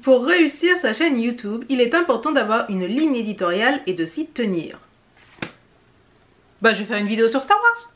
Pour réussir sa chaîne YouTube, il est important d'avoir une ligne éditoriale et de s'y tenir. Bah, je vais faire une vidéo sur Star Wars.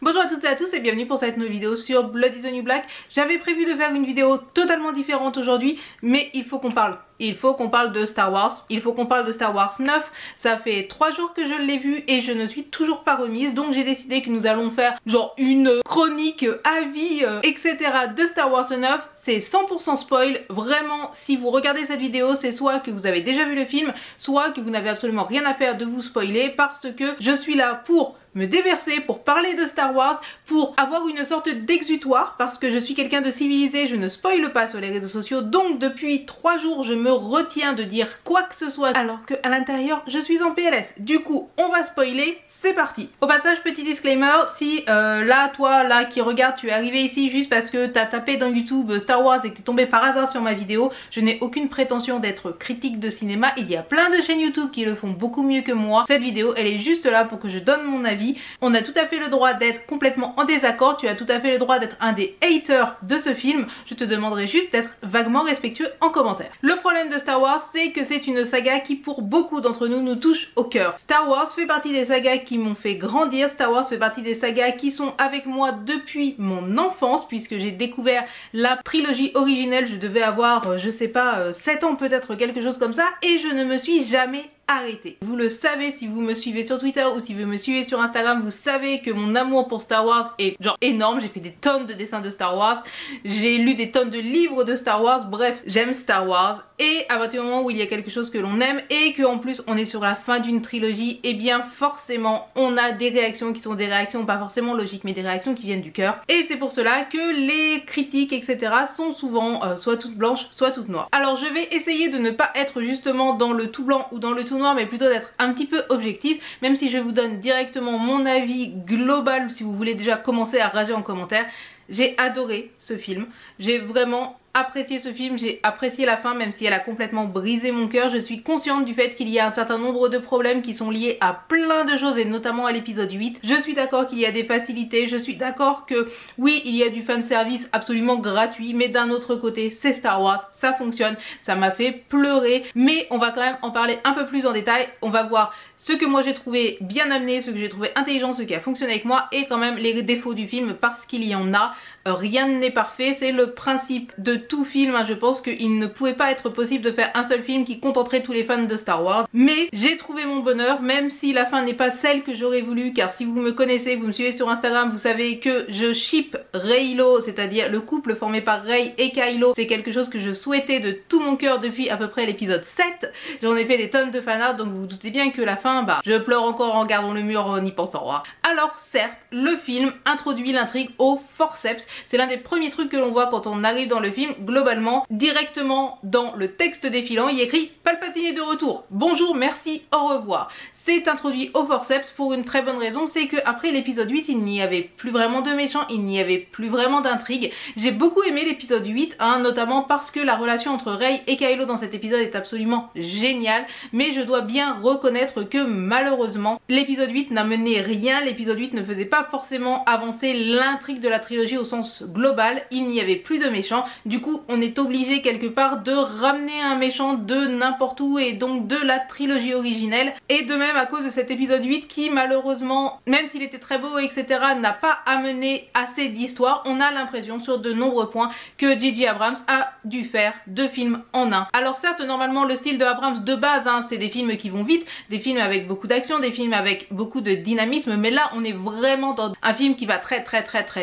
Bonjour à toutes et à tous et bienvenue pour cette nouvelle vidéo sur Blood is the New Black. J'avais prévu de faire une vidéo totalement différente aujourd'hui, mais il faut qu'on parle. Il faut qu'on parle de Star Wars, il faut qu'on parle de Star Wars 9. Ça fait 3 jours que je l'ai vu et je ne suis toujours pas remise. Donc j'ai décidé que nous allons faire genre une chronique, avis, etc. de Star Wars 9. C'est 100% spoil. Vraiment, si vous regardez cette vidéo, c'est soit que vous avez déjà vu le film, soit que vous n'avez absolument rien à faire de vous spoiler, parce que je suis là pour me déverser, pour parler de Star Wars, pour avoir une sorte d'exutoire, parce que je suis quelqu'un de civilisé, je ne spoile pas sur les réseaux sociaux. Donc depuis 3 jours, je me retiens de dire quoi que ce soit, alors que à l'intérieur je suis en PLS. Du coup on va spoiler, c'est parti. Au passage, petit disclaimer, si là toi là qui regarde, tu es arrivé ici juste parce que t'as tapé dans YouTube Star Wars et que t'es tombé par hasard sur ma vidéo, je n'ai aucune prétention d'être critique de cinéma. Il y a plein de chaînes YouTube qui le font beaucoup mieux que moi. Cette vidéo elle est juste là pour que je donne mon avis. On a tout à fait le droit d'être complètement en désaccord, tu as tout à fait le droit d'être un des haters de ce film. Je te demanderai juste d'être vaguement respectueux en commentaire. Le problème de Star Wars, c'est que c'est une saga qui pour beaucoup d'entre nous touche au cœur. Star Wars fait partie des sagas qui m'ont fait grandir, Star Wars fait partie des sagas qui sont avec moi depuis mon enfance, puisque j'ai découvert la trilogie originelle, je devais avoir je sais pas 7 ans peut-être, quelque chose comme ça, et je ne me suis jamais arrêtez. Vous le savez si vous me suivez sur Twitter ou si vous me suivez sur Instagram, vous savez que mon amour pour Star Wars est genre énorme. J'ai fait des tonnes de dessins de Star Wars, j'ai lu des tonnes de livres de Star Wars, bref, j'aime Star Wars. Et à partir du moment où il y a quelque chose que l'on aime et qu'en plus on est sur la fin d'une trilogie, et bien forcément on a des réactions qui sont des réactions pas forcément logiques, mais des réactions qui viennent du cœur. Et c'est pour cela que les critiques etc sont souvent soit toutes blanches soit toutes noires. Alors je vais essayer de ne pas être justement dans le tout blanc ou dans le tout noir, mais plutôt d'être un petit peu objectif, même si je vous donne directement mon avis global, si vous voulez déjà commencer à rager en commentaire. J'ai adoré ce film, j'ai vraiment apprécié ce film, j'ai apprécié la fin même si elle a complètement brisé mon cœur. Je suis consciente du fait qu'il y a un certain nombre de problèmes qui sont liés à plein de choses et notamment à l'épisode 8. Je suis d'accord qu'il y a des facilités, je suis d'accord que oui il y a du fanservice absolument gratuit, mais d'un autre côté c'est Star Wars, ça fonctionne, ça m'a fait pleurer, mais on va quand même en parler un peu plus en détail. On va voir ce que moi j'ai trouvé bien amené, ce que j'ai trouvé intelligent, ce qui a fonctionné avec moi, et quand même les défauts du film parce qu'il y en a. Rien n'est parfait, c'est le principe de tout film, hein. Je pense qu'il ne pouvait pas être possible de faire un seul film qui contenterait tous les fans de Star Wars, mais j'ai trouvé mon bonheur, même si la fin n'est pas celle que j'aurais voulu, car si vous me connaissez, vous me suivez sur Instagram, vous savez que je ship Rey-Lo, c'est-à-dire le couple formé par Rey et Kylo. C'est quelque chose que je souhaitais de tout mon cœur depuis à peu près l'épisode 7. J'en ai fait des tonnes de fanarts, donc vous vous doutez bien que la fin, bah je pleure encore en regardant le mur en y pensant. Alors certes, le film introduit l'intrigue au forceps. C'est l'un des premiers trucs que l'on voit quand on arrive dans le film. Globalement, directement dans le texte défilant, il y a écrit Palpatine est de retour, bonjour, merci, au revoir. C'est introduit au forceps pour une très bonne raison, c'est que après l'épisode 8 il n'y avait plus vraiment de méchants, il n'y avait plus vraiment d'intrigue. J'ai beaucoup aimé l'épisode 8 hein, notamment parce que la relation entre Rey et Kylo dans cet épisode est absolument géniale, mais je dois bien reconnaître que malheureusement l'épisode 8 n'a mené rien, l'épisode 8 ne faisait pas forcément avancer l'intrigue de la trilogie au sens global, il n'y avait plus de méchants, du coup on est obligé quelque part de ramener un méchant de n'importe où et donc de la trilogie originelle. Et de même à cause de cet épisode 8 qui malheureusement, même s'il était très beau etc, n'a pas amené assez d'histoire, on a l'impression sur de nombreux points que J.J. Abrams a dû faire 2 films en un. Alors certes normalement le style de Abrams de base hein, c'est des films qui vont vite, des films avec beaucoup d'action, des films avec beaucoup de dynamisme, mais là on est vraiment dans un film qui va très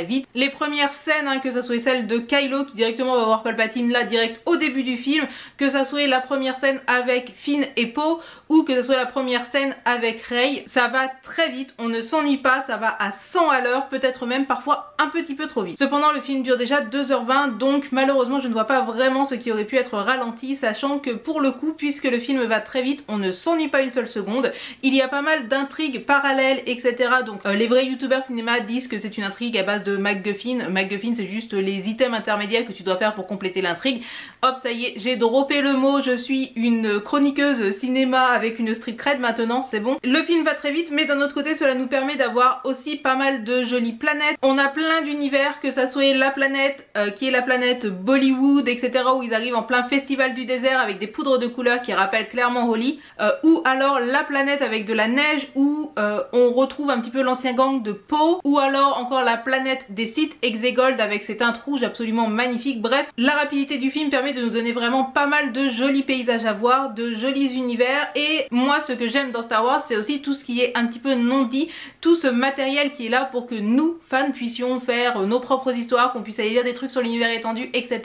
vite. Les premières scènes hein, que ça soit celle de Kylo qui directement va voir Palpatine là direct au début du film, que ça soit la première scène avec Finn et Poe ou que ce soit la première scène avec Rey, ça va très vite, on ne s'ennuie pas, ça va à 100 à l'heure, peut-être même parfois un petit peu trop vite. Cependant le film dure déjà 2h20, donc malheureusement je ne vois pas vraiment ce qui aurait pu être ralenti, sachant que pour le coup, puisque le film va très vite, on ne s'ennuie pas une seule seconde. Il y a pas mal d'intrigues parallèles etc, donc les vrais youtubeurs cinéma disent que c'est une intrigue à base de MacGuffin. MacGuffin c'est juste les items intermédiaires que tu dois faire pour compléter l'intrigue. Hop, ça y est, j'ai droppé le mot, je suis une chroniqueuse cinéma avec une street cred maintenant, c'est bon. Le film va très vite, mais d'un autre côté cela nous permet d'avoir aussi pas mal de jolies planètes. On a plein d'univers, que ça soit la planète qui est la planète Bollywood, etc., où ils arrivent en plein festival du désert avec des poudres de couleurs qui rappellent clairement Holi, ou alors la planète avec de la neige où on retrouve un petit peu l'ancien gang de Po, ou alors encore la planète des Sith, Exegold, avec ses teintes rouges absolument magnifiques. Bref, la rapidité du film permet de nous donner vraiment pas mal de jolis paysages à voir, de jolis univers, et moi ce que j'aime dans Star Wars c'est aussi tout ce qui est un petit peu non dit, tout ce matériel qui est là pour que nous, fans, puissions faire nos propres histoires, qu'on puisse aller lire des trucs sur l'univers étendu, etc.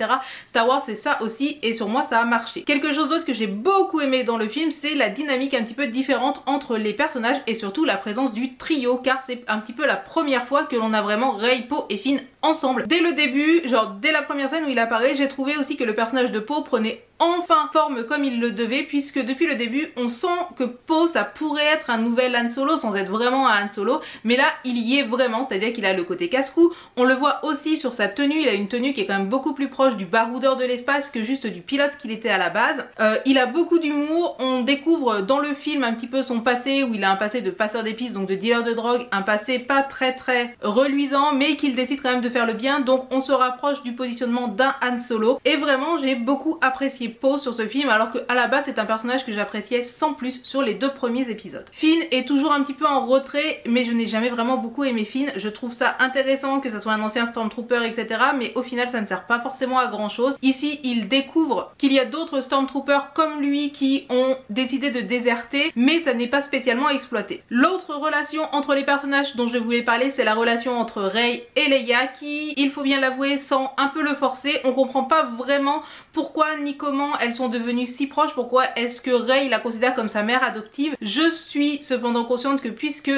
Star Wars c'est ça aussi, et sur moi ça a marché. Quelque chose d'autre que j'ai beaucoup aimé dans le film, c'est la dynamique un petit peu différente entre les personnages et surtout la présence du trio, car c'est un petit peu la première fois que l'on a vraiment Rey, Poe et Finn ensemble. Dès le début, genre dès la première scène où il apparaît, j'ai trouvé aussi que le personnage de Poe prenait enfin forme comme il le devait, puisque depuis le début on sent que Poe ça pourrait être un nouvel Han Solo sans être vraiment un Han Solo, mais là il y est vraiment, c'est-à-dire qu'il a le côté casse-cou. On le voit aussi sur sa tenue, il a une tenue qui est quand même beaucoup plus proche du baroudeur de l'espace que juste du pilote qu'il était à la base. Il a beaucoup d'humour, on découvre dans le film un petit peu son passé, où il a un passé de passeur d'épices, donc de dealer de drogue, un passé pas très reluisant, mais qu'il décide quand même de faire le bien, donc on se rapproche du positionnement d'un Han Solo, et vraiment j'ai beaucoup apprécié Poe sur ce film, alors que à la base c'est un personnage que j'appréciais sans plus sur les 2 premiers épisodes. Finn est toujours un petit peu en retrait, mais je n'ai jamais vraiment beaucoup aimé Finn. Je trouve ça intéressant que ça soit un ancien Stormtrooper, etc., mais au final ça ne sert pas forcément à grand chose. Ici il découvre qu'il y a d'autres Stormtroopers comme lui qui ont décidé de déserter, mais ça n'est pas spécialement exploité. L'autre relation entre les personnages dont je voulais parler, c'est la relation entre Rey et Leia, qui, il faut bien l'avouer, sans un peu le forcer, on comprend pas vraiment pourquoi ni comment elles sont devenues si proches, pourquoi est-ce que Rey la considère comme sa mère adoptive. Je suis cependant consciente que puisque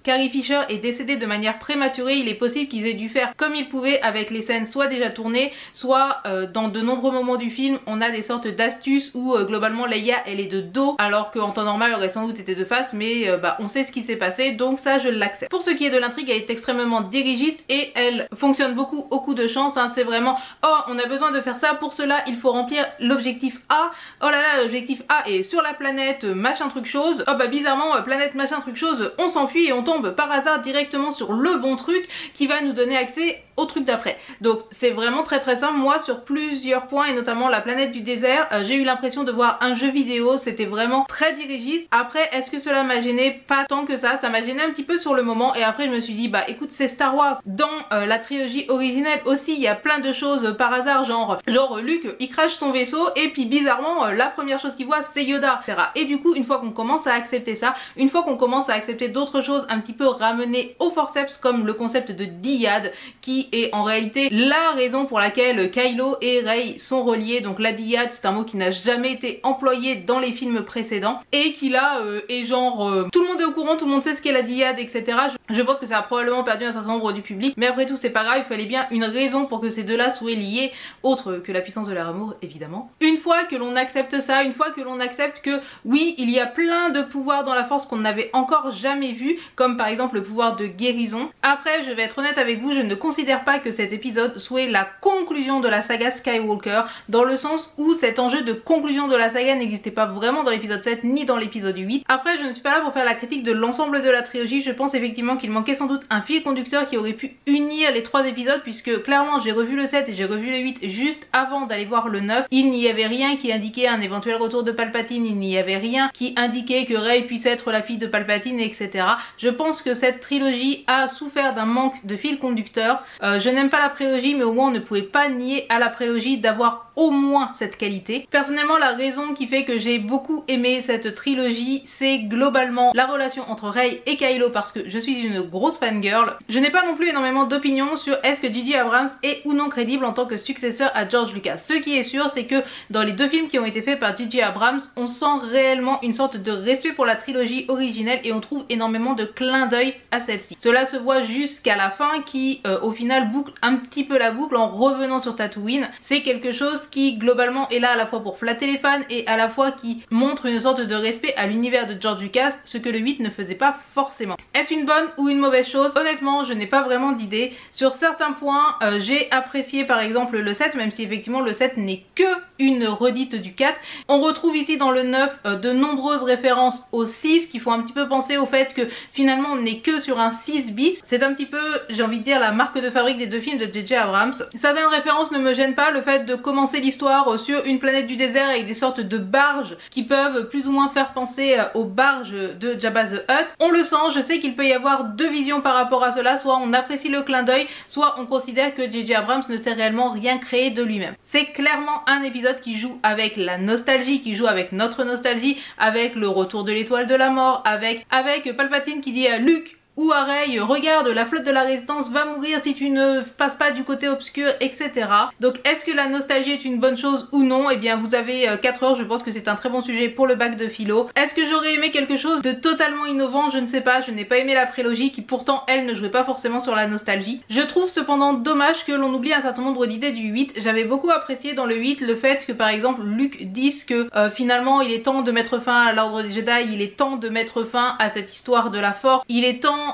Carrie Fisher est décédée de manière prématurée, il est possible qu'ils aient dû faire comme ils pouvaient avec les scènes soit déjà tournées, soit dans de nombreux moments du film on a des sortes d'astuces où globalement Leia elle est de dos, alors qu'en temps normal elle aurait sans doute été de face, mais on sait ce qui s'est passé, donc ça je l'accepte. Pour ce qui est de l'intrigue, elle est extrêmement dirigiste et elle fonctionne beaucoup au coup de chance, hein. C'est vraiment oh on a besoin de faire ça, pour cela il faut remplir l'objectif A, oh là là l'objectif A est sur la planète machin truc chose, oh bah bizarrement planète machin truc chose, on s'enfuit et on tombe par hasard directement sur le bon truc qui va nous donner accès au truc d'après. Donc c'est vraiment très simple. Moi sur plusieurs points, et notamment la planète du désert, j'ai eu l'impression de voir un jeu vidéo, c'était vraiment très dirigiste. Après est-ce que cela m'a gêné? Pas tant que ça m'a gêné un petit peu sur le moment, et après je me suis dit bah écoute c'est Star Wars. Dans la trilogie originelle aussi il y a plein de choses par hasard, genre Luke il crache son vaisseau et puis bizarrement la première chose qu'il voit c'est Yoda, etc. Et du coup une fois qu'on commence à accepter ça, une fois qu'on commence à accepter d'autres choses un petit peu ramenées au forceps, comme le concept de dyade qui est en réalité la raison pour laquelle Kylo et Rey sont reliés. Donc la dyade c'est un mot qui n'a jamais été employé dans les films précédents et qui là est genre tout le monde est au courant, tout le monde sait ce qu'est la dyade, etc. Je pense que ça a probablement perdu un certain nombre du public, mais après tout c'est pas grave, il fallait bien une raison pour que ces deux là soient liés, autre que la puissance de leur amour évidemment. Une fois que l'on accepte ça, une fois que l'on accepte que oui il y a plein de pouvoirs dans la force qu'on n'avait encore jamais vu, comme par exemple le pouvoir de guérison. Après je vais être honnête avec vous, je ne considère pas que cet épisode soit la conclusion de la saga Skywalker, dans le sens où cet enjeu de conclusion de la saga n'existait pas vraiment dans l'épisode 7 ni dans l'épisode 8. Après je ne suis pas là pour faire la critique de l'ensemble de la trilogie, je pense effectivement qu'il manquait sans doute un fil conducteur qui aurait pu unir les 3 épisodes, puisque clairement j'ai revu le 7 et j'ai revu le 8 juste avant d'aller voir le 9. Il n'y avait rien qui indiquait un éventuel retour de Palpatine, il n'y avait rien qui indiquait que Rey puisse être la fille de Palpatine, etc. Je pense que cette trilogie a souffert d'un manque de fil conducteur. Je n'aime pas la prélogie, mais au moins on ne pouvait pas nier à la prélogie d'avoir au moins cette qualité. Personnellement la raison qui fait que j'ai beaucoup aimé cette trilogie, c'est globalement la relation entre Rey et Kylo, parce que je suis une grosse fangirl. Je n'ai pas non plus énormément d'opinions sur est-ce que J.J. Abrams est ou non crédible en tant que successeur à George Lucas. Ce qui est sûr c'est que dans les 2 films qui ont été faits par J.J. Abrams, on sent réellement une sorte de respect pour la trilogie originelle et on trouve énormément de clins d'œil à celle-ci. Cela se voit jusqu'à la fin qui au final boucle un petit peu la boucle en revenant sur Tatooine. C'est quelque chose qui globalement est là à la fois pour flatter les fans et à la fois qui montre une sorte de respect à l'univers de George Lucas, ce que le 8 ne faisait pas forcément. Est-ce une bonne ou une mauvaise chose. Honnêtement, je n'ai pas vraiment d'idée. Sur certains points, j'ai apprécié par exemple le 7, même si effectivement le 7 n'est que une redite du 4. On retrouve ici dans le 9 de nombreuses références au 6 qui font un petit peu penser au fait que finalement on n'est que sur un 6 bis. C'est un petit peu, j'ai envie de dire, la marque de fabrique des deux films de J.J. Abrams. Certaines références ne me gênent pas, le fait de commencer l'histoire sur une planète du désert avec des sortes de barges qui peuvent plus ou moins faire penser aux barges de Jabba the Hutt. On le sent, je sais qu'il peut y avoir deux visions par rapport à cela, soit on apprécie le clin d'œil, soit on considère que J.J. Abrams ne sait réellement rien créer de lui-même. C'est clairement un épisode qui joue avec la nostalgie, qui joue avec notre nostalgie, avec le retour de l'étoile de la mort, avec Palpatine qui dit à Luke ou à Rey, regarde, la flotte de la résistance va mourir si tu ne passes pas du côté obscur, etc. Donc est-ce que la nostalgie est une bonne chose ou non? Eh bien vous avez 4 heures, je pense que c'est un très bon sujet pour le bac de philo. Est-ce que j'aurais aimé quelque chose de totalement innovant? Je ne sais pas, je n'ai pas aimé la prélogie qui pourtant elle ne jouait pas forcément sur la nostalgie. Je trouve cependant dommage que l'on oublie un certain nombre d'idées du 8. J'avais beaucoup apprécié dans le 8 le fait que par exemple Luke dise que finalement il est temps de mettre fin à l'ordre des Jedi, il est temps de mettre fin à cette histoire de la Force, il est temps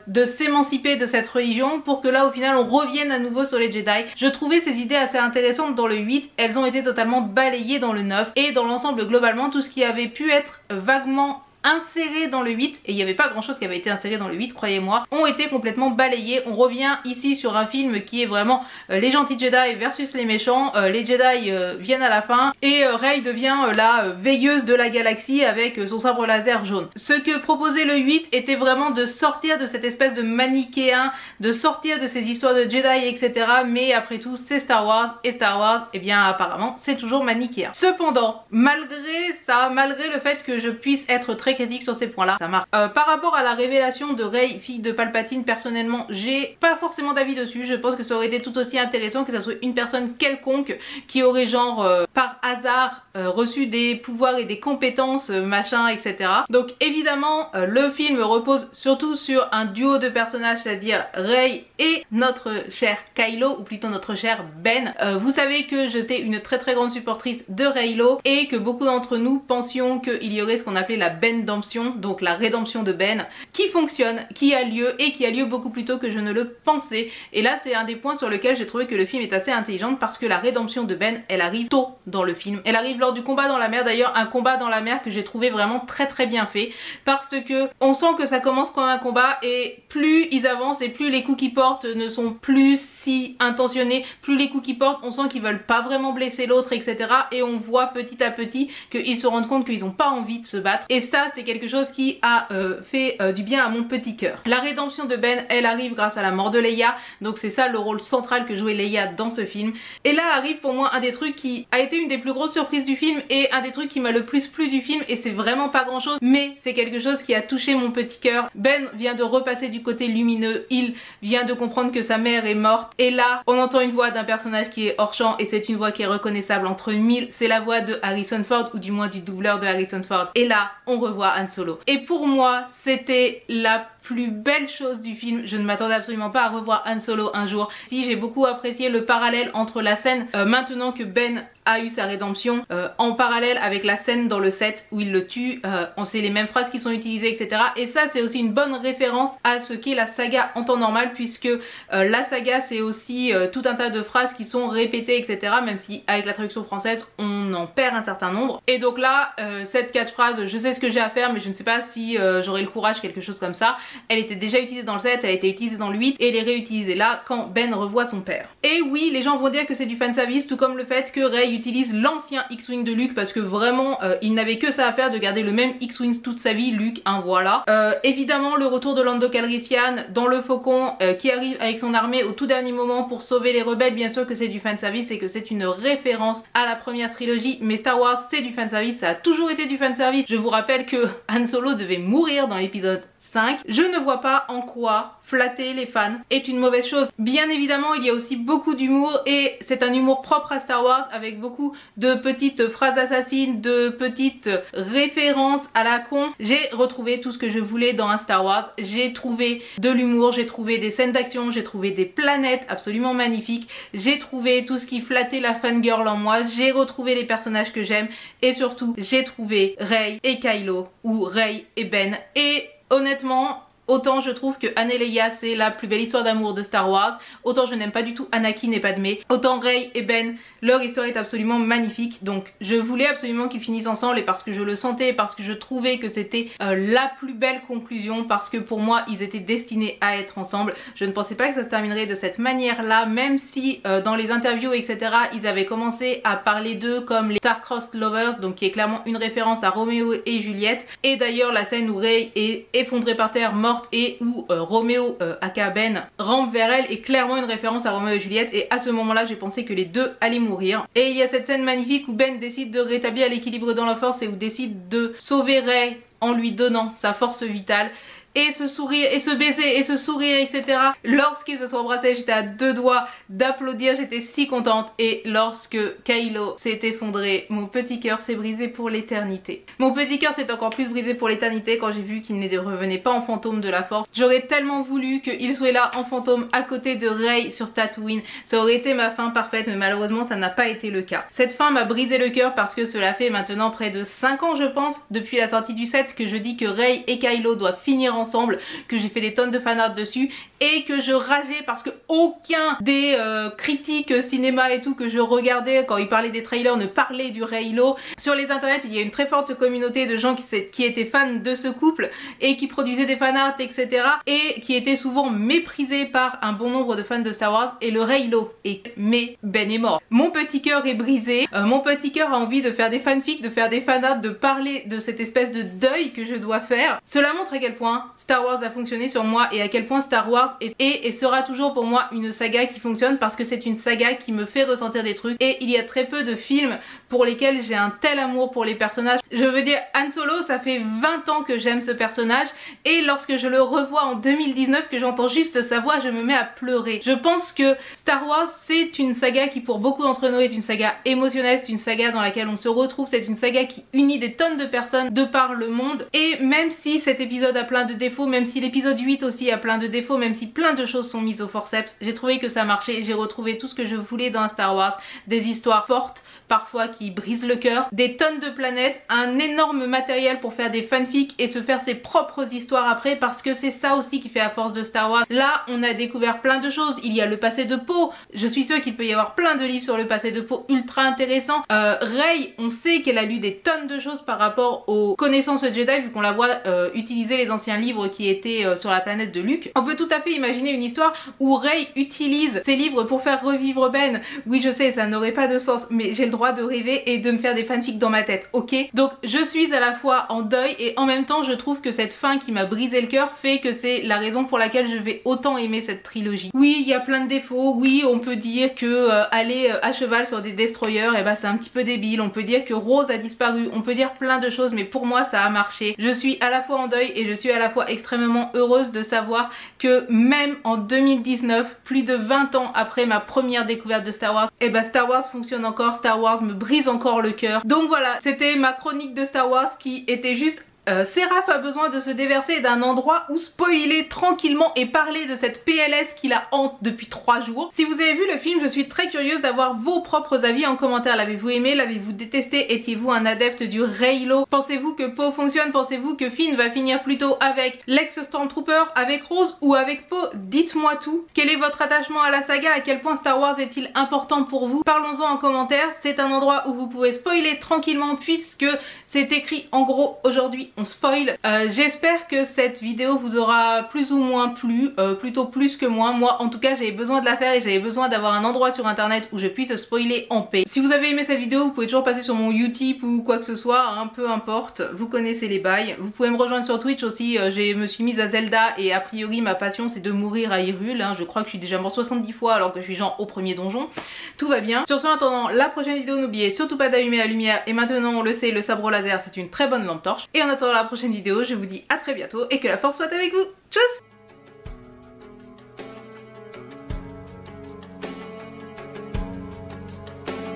de s'émanciper de cette religion pour que là au final on revienne à nouveau sur les Jedi. Je trouvais ces idées assez intéressantes dans le 8, elles ont été totalement balayées dans le 9 et dans l'ensemble globalement tout ce qui avait pu être vaguement insérés dans le 8, et il n'y avait pas grand chose qui avait été inséré dans le 8, croyez-moi, ont été complètement balayés. On revient ici sur un film qui est vraiment les gentils Jedi versus les méchants. Les Jedi viennent à la fin et Rey devient la veilleuse de la galaxie avec son sabre laser jaune. Ce que proposait le 8 était vraiment de sortir de cette espèce de manichéen, de sortir de ces histoires de Jedi, etc. Mais après tout c'est Star Wars, et Star Wars, eh bien apparemment c'est toujours manichéen. Cependant, malgré ça, malgré le fait que je puisse être très critique sur ces points là, ça marche. Par rapport à la révélation de Rey, fille de Palpatine, personnellement j'ai pas forcément d'avis dessus. Je pense que ça aurait été tout aussi intéressant que ça soit une personne quelconque qui aurait genre par hasard reçu des pouvoirs et des compétences machin, etc. Donc évidemment le film repose surtout sur un duo de personnages, c'est-à-dire Rey et notre cher Kylo, ou plutôt notre cher Ben. Vous savez que j'étais une très grande supportrice de Reylo et que beaucoup d'entre nous pensions qu'il y aurait ce qu'on appelait la Ben-demption, donc la rédemption de Ben, qui fonctionne, qui a lieu et qui a lieu beaucoup plus tôt que je ne le pensais. Et là c'est un des points sur lequel j'ai trouvé que le film est assez intelligent, parce que la rédemption de Ben, elle arrive tôt dans le film. Elle arrive lors du combat dans la mer, d'ailleurs un combat dans la mer que j'ai trouvé vraiment très bien fait, parce que on sent que ça commence comme un combat et plus ils avancent et plus les coups qu'ils portent ne sont plus si intentionnés, plus les coups qu'ils portent on sent qu'ils veulent pas vraiment blesser l'autre, etc. Et on voit petit à petit qu'ils se rendent compte qu'ils ont pas envie de se battre, et ça c'est quelque chose qui a fait du bien à mon petit cœur. La rédemption de Ben, elle arrive grâce à la mort de Leia, donc c'est ça le rôle central que jouait Leia dans ce film. Et là arrive pour moi un des trucs qui a été une des plus grosses surprises du film et un des trucs qui m'a le plus plu du film, et c'est vraiment pas grand chose mais c'est quelque chose qui a touché mon petit cœur. Ben vient de repasser du côté lumineux, il vient de comprendre que sa mère est morte, et là on entend une voix d'un personnage qui est hors champ, et c'est une voix qui est reconnaissable entre mille, c'est la voix de Harrison Ford, ou du moins du doubleur de Harrison Ford, et là on revoit Han Solo. Et pour moi c'était la plus belle chose du film, je ne m'attendais absolument pas à revoir Han Solo un jour. Si j'ai beaucoup apprécié le parallèle entre la scène maintenant que Ben a eu sa rédemption, en parallèle avec la scène dans le 7 où il le tue, on sait les mêmes phrases qui sont utilisées, etc. Et ça c'est aussi une bonne référence à ce qu'est la saga en temps normal, puisque la saga c'est aussi tout un tas de phrases qui sont répétées, etc. Même si avec la traduction française on en perd un certain nombre. Et donc là cette 4 phrases, je sais ce que j'ai à faire mais je ne sais pas si j'aurai le courage, quelque chose comme ça. Elle était déjà utilisée dans le 7, elle a été utilisée dans le 8 et elle est réutilisée là quand Ben revoit son père. Et oui, les gens vont dire que c'est du fanservice, tout comme le fait que Rey utilise l'ancien X-Wing de Luke, parce que vraiment il n'avait que ça à faire de garder le même X-Wing toute sa vie, Luke, hein, voilà. Évidemment le retour de Lando Calrissian dans le Faucon qui arrive avec son armée au tout dernier moment pour sauver les rebelles, bien sûr que c'est du fanservice et que c'est une référence à la première trilogie, mais Star Wars c'est du fanservice, ça a toujours été du fanservice. Je vous rappelle que Han Solo devait mourir dans l'épisode 5. Je ne vois pas en quoi flatter les fans est une mauvaise chose. Bien évidemment il y a aussi beaucoup d'humour, et c'est un humour propre à Star Wars avec beaucoup de petites phrases assassines, de petites références à la con. J'ai retrouvé tout ce que je voulais dans un Star Wars. J'ai trouvé de l'humour, j'ai trouvé des scènes d'action, j'ai trouvé des planètes absolument magnifiques, j'ai trouvé tout ce qui flattait la fangirl en moi, j'ai retrouvé les personnages que j'aime, et surtout j'ai trouvé Rey et Kylo, ou Rey et Ben, et honnêtement Autant je trouve que Han et Leia c'est la plus belle histoire d'amour de Star Wars, autant je n'aime pas du tout Anakin et Padmé, autant Rey et Ben, leur histoire est absolument magnifique. Donc je voulais absolument qu'ils finissent ensemble, et parce que je le sentais, parce que je trouvais que c'était la plus belle conclusion, parce que pour moi ils étaient destinés à être ensemble. Je ne pensais pas que ça se terminerait de cette manière là, même si dans les interviews etc ils avaient commencé à parler d'eux comme les Star-Crossed Lovers, donc qui est clairement une référence à Roméo et Juliette. Et d'ailleurs la scène où Rey est effondrée par terre morte et où Roméo aka Ben rampe vers elle est clairement une référence à Roméo et Juliette, et à ce moment là j'ai pensé que les deux allaient mourir. Et il y a cette scène magnifique où Ben décide de rétablir l'équilibre dans la force et où décide de sauver Rey en lui donnant sa force vitale. Et ce sourire, et ce baiser, et ce sourire, etc. Lorsqu'ils se sont embrassés, j'étais à deux doigts d'applaudir, j'étais si contente. Et lorsque Kylo s'est effondré, mon petit cœur s'est brisé pour l'éternité. Mon petit cœur s'est encore plus brisé pour l'éternité quand j'ai vu qu'il ne revenait pas en fantôme de la force. J'aurais tellement voulu qu'il soit là en fantôme à côté de Rey sur Tatooine. Ça aurait été ma fin parfaite, mais malheureusement ça n'a pas été le cas. Cette fin m'a brisé le cœur parce que cela fait maintenant près de 5 ans je pense, depuis la sortie du 7, que je dis que Rey et Kylo doivent finir ensemble, que j'ai fait des tonnes de fanarts dessus et que je rageais parce que aucun des critiques cinéma et tout que je regardais quand ils parlaient des trailers ne parlait du Reylo. Sur les internets il y a une très forte communauté de gens qui étaient fans de ce couple et qui produisaient des fanarts etc, et qui étaient souvent méprisés par un bon nombre de fans de Star Wars. Et le Reylo mais Ben est mort. Mon petit cœur est brisé, mon petit cœur a envie de faire des fanfics, de faire des fanarts, de parler de cette espèce de deuil que je dois faire. Cela montre à quel point Star Wars a fonctionné sur moi et à quel point Star Wars est et sera toujours pour moi une saga qui fonctionne, parce que c'est une saga qui me fait ressentir des trucs, et il y a très peu de films pour lesquels j'ai un tel amour pour les personnages. Je veux dire, Han Solo, ça fait 20 ans que j'aime ce personnage, et lorsque je le revois en 2019, que j'entends juste sa voix, je me mets à pleurer. Je pense que Star Wars c'est une saga qui pour beaucoup d'entre nous est une saga émotionnelle, c'est une saga dans laquelle on se retrouve, c'est une saga qui unit des tonnes de personnes de par le monde. Et même si cet épisode a plein de défauts, même si l'épisode 8 aussi a plein de défauts, même si plein de choses sont mises au forceps, j'ai trouvé que ça marchait, j'ai retrouvé tout ce que je voulais dans Star Wars, des histoires fortes, parfois qui brisent le cœur, des tonnes de planètes, un énorme matériel pour faire des fanfics et se faire ses propres histoires après, parce que c'est ça aussi qui fait la force de Star Wars. Là on a découvert plein de choses, il y a le passé de Poe, je suis sûre qu'il peut y avoir plein de livres sur le passé de Poe ultra intéressants. Rey, on sait qu'elle a lu des tonnes de choses par rapport aux connaissances Jedi, vu qu'on la voit utiliser les anciens livres qui étaient sur la planète de Luke. On peut tout à fait imaginer une histoire où Rey utilise ces livres pour faire revivre Ben. Oui je sais, ça n'aurait pas de sens, mais j'ai le droit de rêver et de me faire des fanfics dans ma tête, ok? Donc je suis à la fois en deuil et en même temps je trouve que cette fin qui m'a brisé le cœur fait que c'est la raison pour laquelle je vais autant aimer cette trilogie. Oui, il y a plein de défauts, oui on peut dire que aller à cheval sur des destroyers, et bah c'est un petit peu débile, on peut dire que Rose a disparu, on peut dire plein de choses, mais pour moi ça a marché. Je suis à la fois en deuil et je suis à la fois extrêmement heureuse de savoir que même en 2019, plus de 20 ans après ma première découverte de Star Wars, et bah Star Wars fonctionne encore, Star Wars me brise encore le cœur. Donc voilà, c'était ma chronique de Star Wars qui était juste Seraph a besoin de se déverser d'un endroit où spoiler tranquillement et parler de cette PLS qui la hante depuis 3 jours. Si vous avez vu le film, je suis très curieuse d'avoir vos propres avis en commentaire. L'avez-vous aimé? L'avez-vous détesté? Étiez-vous un adepte du Reylo? Pensez-vous que Poe fonctionne? Pensez-vous que Finn va finir plutôt avec l'ex-Stormtrooper, avec Rose ou avec Poe? Dites-moi tout. Quel est votre attachement à la saga? À quel point Star Wars est-il important pour vous? Parlons-en en commentaire. C'est un endroit où vous pouvez spoiler tranquillement puisque c'est écrit en gros aujourd'hui. On spoil. J'espère que cette vidéo vous aura plus ou moins plu, plutôt plus que moins. Moi en tout cas j'avais besoin de la faire et j'avais besoin d'avoir un endroit sur internet où je puisse spoiler en paix. Si vous avez aimé cette vidéo, vous pouvez toujours passer sur mon Utip ou quoi que ce soit, hein, peu importe, vous connaissez les bails. Vous pouvez me rejoindre sur Twitch aussi, je me suis mise à Zelda et a priori ma passion c'est de mourir à Hyrule, hein. Je crois que je suis déjà morte 70 fois alors que je suis genre au premier donjon. Tout va bien. Sur ce, en attendant la prochaine vidéo, n'oubliez surtout pas d'allumer la lumière, et maintenant on le sait, le sabre laser c'est une très bonne lampe torche. Et en attendant la prochaine vidéo, je vous dis à très bientôt et que la force soit avec vous. Tchuss!